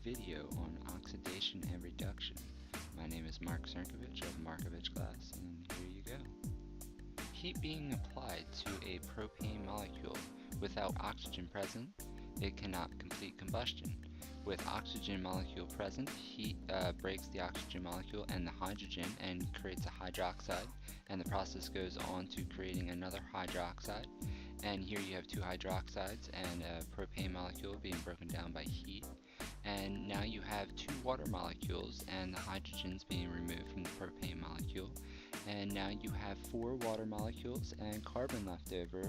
video on oxidation and reduction. My name is Mark Cernkovich of Markovich Glass, and here you go. Heat being applied to a propane molecule without oxygen present, it cannot complete combustion. With oxygen molecule present, heat breaks the oxygen molecule and the hydrogen and creates a hydroxide, and the process goes on to creating another hydroxide. And here you have two hydroxides and a propane molecule being broken down by heat. And now you have two water molecules and the hydrogens being removed from the propane molecule. And now you have four water molecules and carbon left over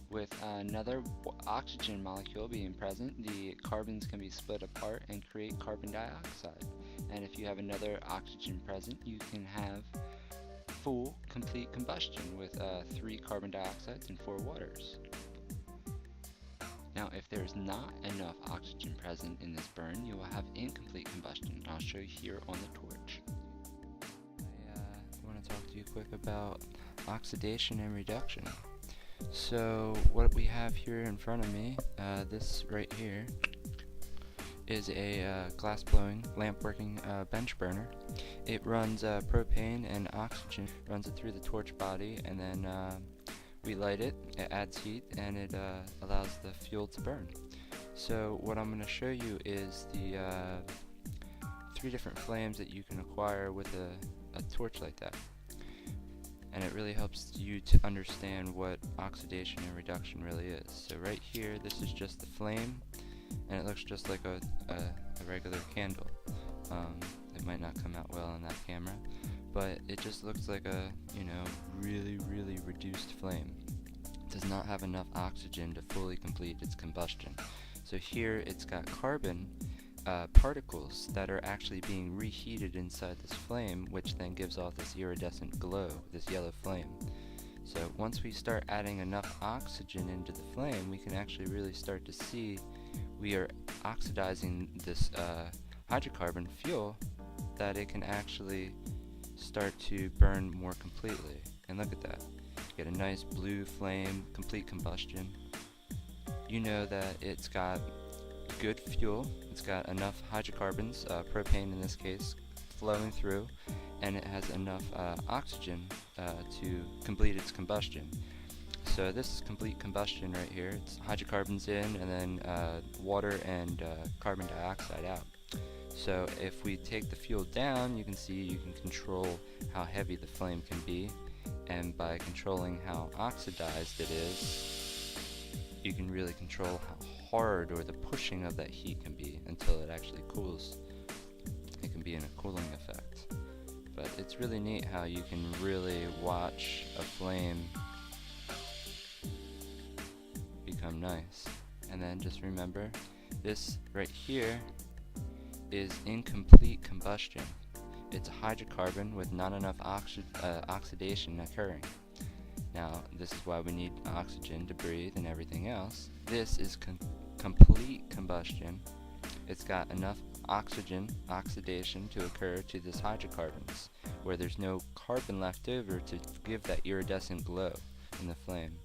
with another oxygen molecule being present. The carbons can be split apart and create carbon dioxide. And if you have another oxygen present, you can have full complete combustion with 3 carbon dioxides and 4 waters. Now if there's not enough oxygen present in this burn, you will have incomplete combustion. I'll show you here on the torch. I want to talk to you quick about oxidation and reduction. So what we have here in front of me, this right here, is a glass blowing, lamp working bench burner. It runs propane and oxygen, runs it through the torch body, and then we light it, it adds heat, and it allows the fuel to burn. So what I'm going to show you is the 3 different flames that you can acquire with a torch like that. And it really helps you to understand what oxidation and reduction really is. So right here, this is just the flame, and it looks just like a regular candle. It might not come out well on that camera, but it just looks like a, really reduced flame. It does not have enough oxygen to fully complete its combustion. So here it's got carbon particles that are actually being reheated inside this flame, which then gives off this iridescent glow, this yellow flame. So once we start adding enough oxygen into the flame, we can actually really start to see we are oxidizing this hydrocarbon fuel, that it can actually start to burn more completely. And look at that. You get a nice blue flame, complete combustion. You know that it's got good fuel, it's got enough hydrocarbons, propane in this case, flowing through, and it has enough oxygen to complete its combustion. So this is complete combustion right here. It's hydrocarbons in, and then water and carbon dioxide out. So if we take the fuel down, you can see you can control how heavy the flame can be, and by controlling how oxidized it is, you can really control how hard or the pushing of that heat can be until it actually cools. It can be in a cooling effect. But it's really neat how you can really watch a flame become nice. And then just remember, this right here is incomplete combustion. It's a hydrocarbon with not enough oxidation occurring. Now, this is why we need oxygen to breathe and everything else. This is complete combustion. It's got enough oxidation to occur to this hydrocarbons, where there's no carbon left over to give that iridescent glow in the flame.